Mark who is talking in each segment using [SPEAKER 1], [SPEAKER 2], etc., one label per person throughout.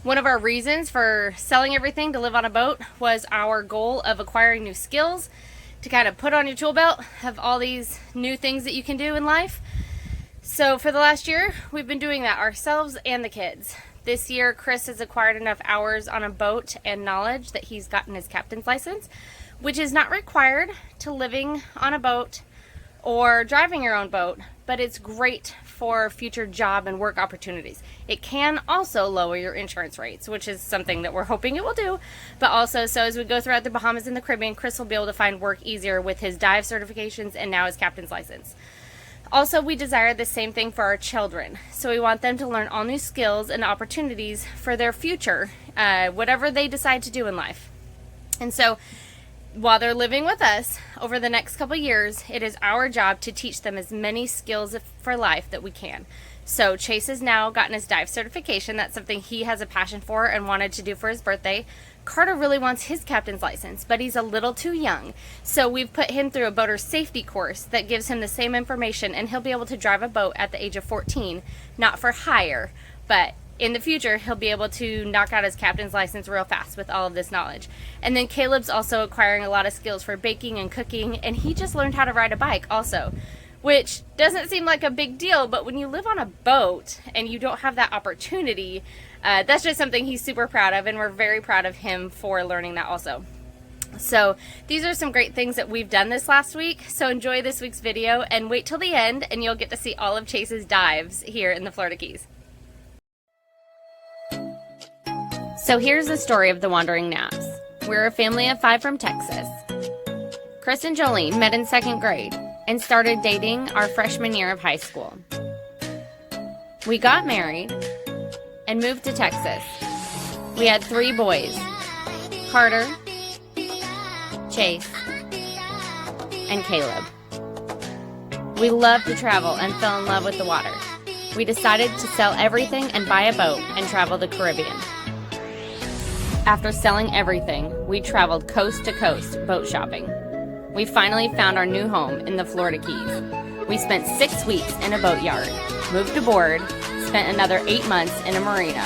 [SPEAKER 1] One of our reasons for selling everything to live on a boat was our goal of acquiring new skills to kind of put on your tool belt, have all these new things that you can do in life. So for the last year, we've been doing that ourselves and the kids. This year, Chris has acquired enough hours on a boat and knowledge that he's gotten his captain's license, which is not required to living on a boat or driving your own boat, but it's great for future job and work opportunities. It can also lower your insurance rates, which is something that we're hoping it will do, but also so as we go throughout the Bahamas and the Caribbean, Chris will be able to find work easier with his dive certifications and now his captain's license. Also, we desire the same thing for our children. So we want them to learn all new skills and opportunities for their future, whatever they decide to do in life. And so while they're living with us over the next couple years, it is our job to teach them as many skills for life that we can. So Chase has now gotten his dive certification. That's something he has a passion for and wanted to do for his birthday. Carter really wants his captain's license, but he's a little too young. So we've put him through a boater safety course that gives him the same information, and he'll be able to drive a boat at the age of 14, not for hire, but in the future, he'll be able to knock out his captain's license real fast with all of this knowledge. And then Caleb's also acquiring a lot of skills for baking and cooking, and he just learned how to ride a bike also, which doesn't seem like a big deal, but when you live on a boat and you don't have that opportunity, that's just something he's super proud of, and we're very proud of him for learning that also. So these are some great things that we've done this last week. So enjoy this week's video and wait till the end, and you'll get to see all of Chase's dives here in the Florida Keys. So here's the story of the Wandering Naps. We're a family of 5 from Texas. Chris and Jolene met in 2nd grade and started dating our freshman year of high school. We got married and moved to Texas. We had 3 boys, Carter, Chase, and Caleb. We loved to travel and fell in love with the water. We decided to sell everything and buy a boat and travel the Caribbean. After selling everything, we traveled coast to coast boat shopping. We finally found our new home in the Florida Keys. We spent 6 weeks in a boatyard, moved aboard, spent another 8 months in a marina,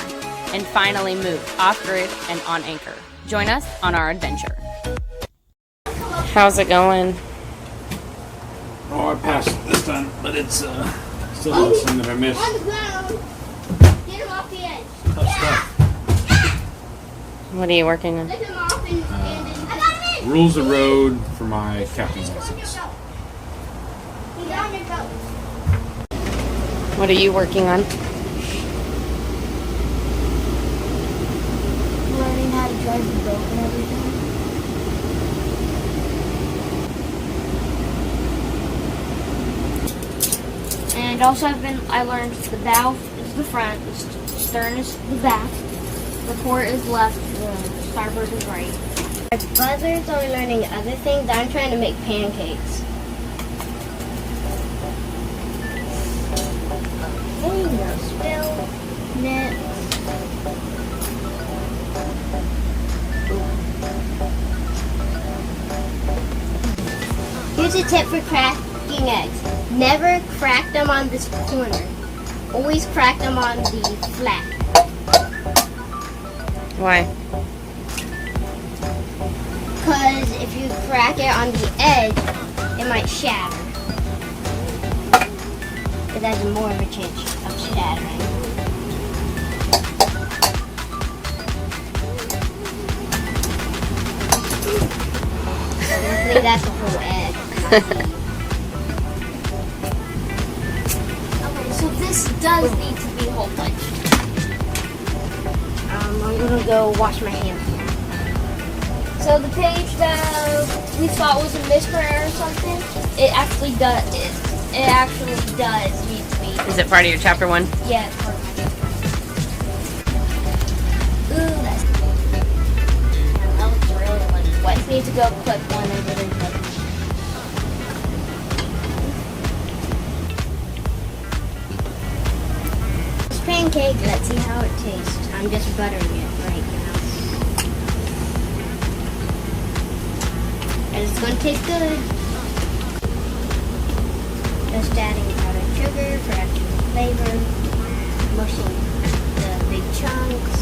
[SPEAKER 1] and finally moved off-grid and on anchor. Join us on our adventure. How's it going?
[SPEAKER 2] Oh, I passed it this time, but it's still has some that I missed.
[SPEAKER 3] On the ground. Get him off the edge.
[SPEAKER 2] Tough stuff.
[SPEAKER 1] What are you working on?
[SPEAKER 3] Lift him off and I got him in.
[SPEAKER 2] Rules of road for my captain's license.
[SPEAKER 3] He's on your boat.
[SPEAKER 1] What are you working on?
[SPEAKER 3] Learning how to drive the boat and everything. And also I learned the bow is the front, the stern is the back, the port is left, the starboard is right. My buzzard's only learning other things. I'm trying to make pancakes. No spill, nets. Here's a tip for cracking eggs. Never crack them on this corner. Always crack them on the flat.
[SPEAKER 1] Why?
[SPEAKER 3] Because if you crack it on the edge, it might shatter. It has more of a chance of shattering. Hopefully that's a whole egg. Okay, so this does need to be hole punched. I'm gonna go wash my hands. So the page that we thought was a misprint or something, it actually does. It actually does need to be.
[SPEAKER 1] Is it part of your chapter 1?
[SPEAKER 3] Yeah, it's part of my Ooh, that's. That looks really like wet. Need to go clip one and get it. This pancake. Let's see how it tastes. I'm just buttering it right now. And it's going to taste good. Just adding powdered sugar for extra flavor. Mushing the big chunks.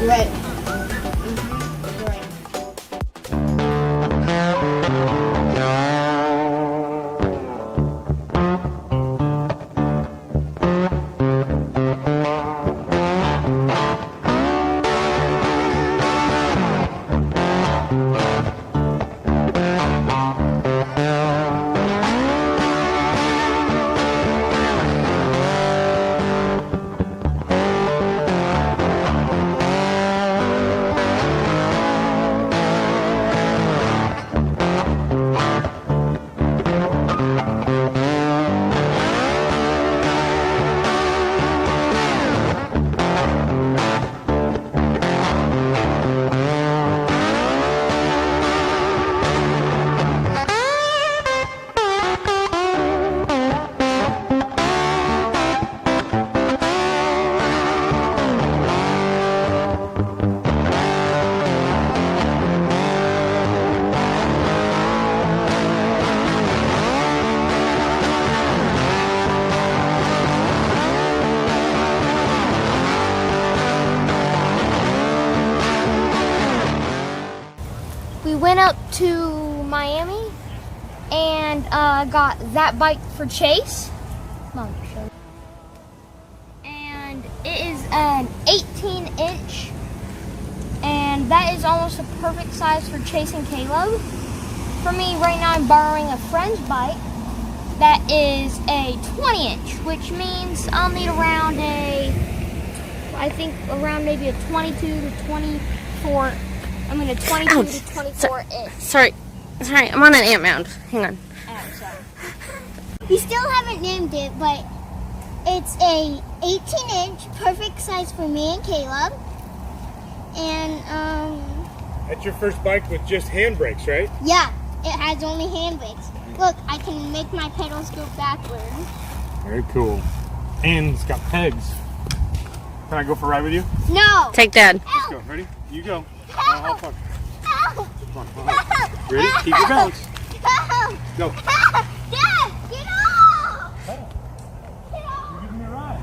[SPEAKER 3] Right. We went up to Miami and got that bike for Chase. Mom, show me. And it is an 18-inch, and that is almost a perfect size for Chase and Caleb. For me, right now I'm borrowing a friend's bike that is a 20-inch, which means I'll need around around maybe a 22 to 24. I'm going to 22
[SPEAKER 1] Ouch.
[SPEAKER 3] to 24 inch.
[SPEAKER 1] Sorry, I'm on an ant mound. Hang on.
[SPEAKER 3] Oh, sorry. We still haven't named it, but it's a 18-inch, perfect size for me and Caleb. And
[SPEAKER 2] That's your first bike with just handbrakes, right?
[SPEAKER 3] yeah, it has only handbrakes. Look, I can make my pedals go backwards.
[SPEAKER 2] Very cool. And it's got pegs. Can I go for a ride with you?
[SPEAKER 3] No.
[SPEAKER 1] Take Dad.
[SPEAKER 2] Let's go. Ready? You go. I'll help her.
[SPEAKER 3] Help!
[SPEAKER 2] Come on, come on. Ready? Keep your balance.
[SPEAKER 3] Help!
[SPEAKER 2] Go.
[SPEAKER 3] Dad, get off!
[SPEAKER 2] You're giving me a ride.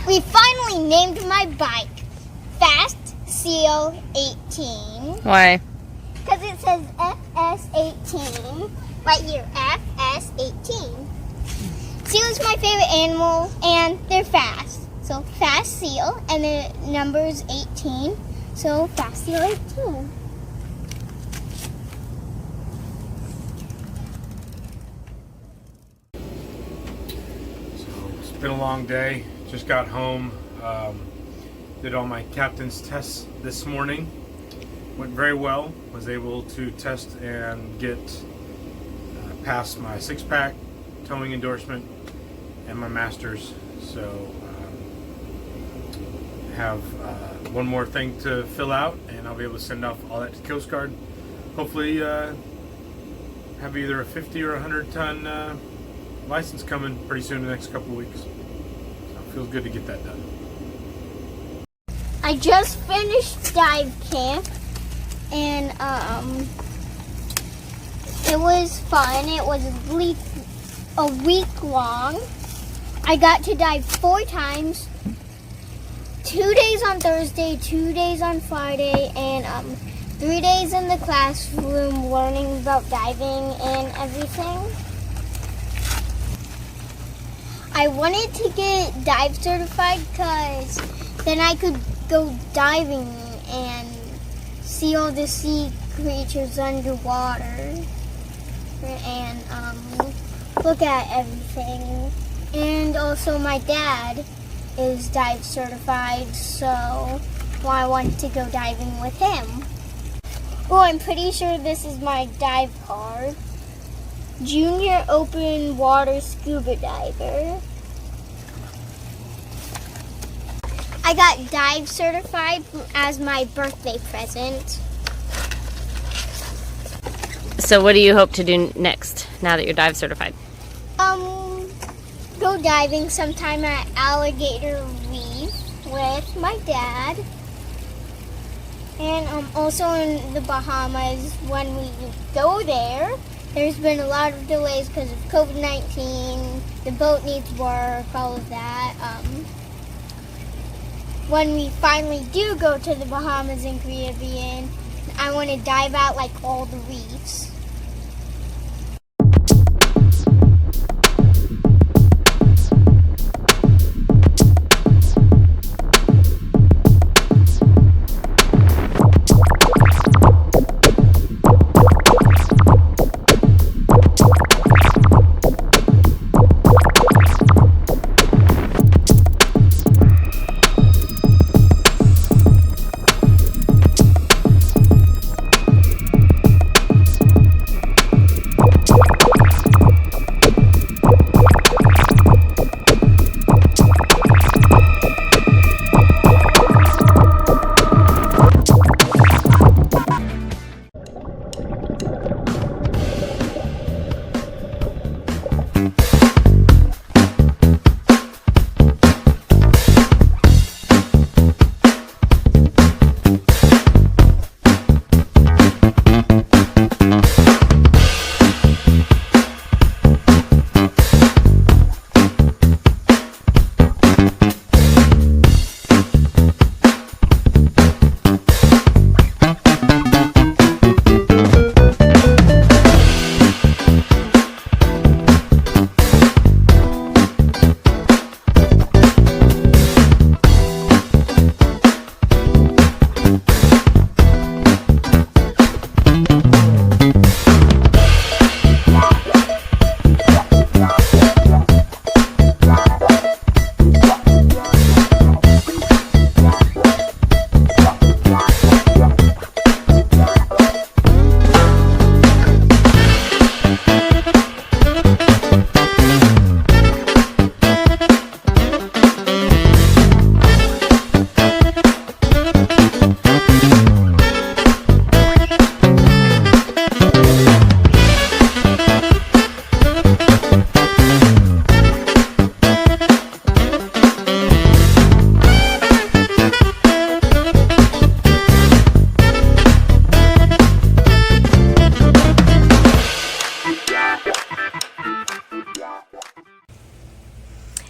[SPEAKER 3] We finally named my bike Fast Seal 18
[SPEAKER 1] Why?
[SPEAKER 3] because it says FS18 right here. FS18. Seal is my favorite animal, and they're fast. So Fast Seal, and the number is 18. So Fast Seal 18.
[SPEAKER 2] It's been a long day. Just got home. Did all my captain's tests this morning. Went very well. Was able to test and get past my 6-pack, towing endorsement, and my master's. So have one more thing to fill out, and I'll be able to send off all that to Coast Guard. Hopefully have either a 50 or 100 ton license coming pretty soon in the next couple of weeks. So it feels good to get that done.
[SPEAKER 3] I just finished dive camp, and it was fun. It was a week long. I got to dive 4 times. 2 days on Thursday, 2 days on Friday, and 3 days in the classroom learning about diving and everything. I wanted to get dive certified because then I could go diving and see all the sea creatures underwater and look at everything. And also my dad is dive certified, so I want to go diving with him. Oh, I'm pretty sure this is my dive card. Junior open water scuba diver. I got dive certified as my birthday present.
[SPEAKER 1] So what do you hope to do next now that you're dive certified?
[SPEAKER 3] Go diving sometime at Alligator Reef with my dad. And also in the Bahamas, when we go there, there's been a lot of delays because of COVID-19. The boat needs work, all of that.
[SPEAKER 4] when we finally do go to the Bahamas and Caribbean, I want to dive out like all the reefs.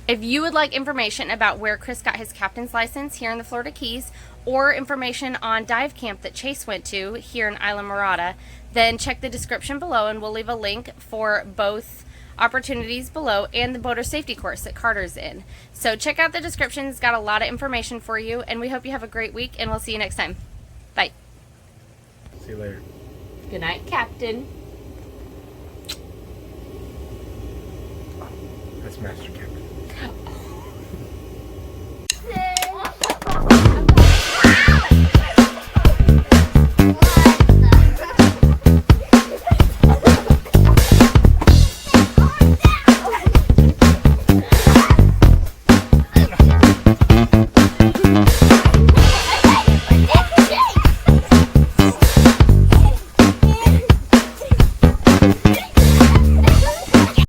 [SPEAKER 1] If you would like information about where Chris got his captain's license here in the Florida Keys, or information on dive camp that Chase went to here in Isla Mirada, then check the description below and we'll leave a link for both opportunities below and the boater safety course that Carter's in. So check out the description, it's got a lot of information for you, and we hope you have a great week, and we'll see you next time. Bye.
[SPEAKER 2] See you later.
[SPEAKER 1] Good night, Captain.
[SPEAKER 2] That's Master Captain.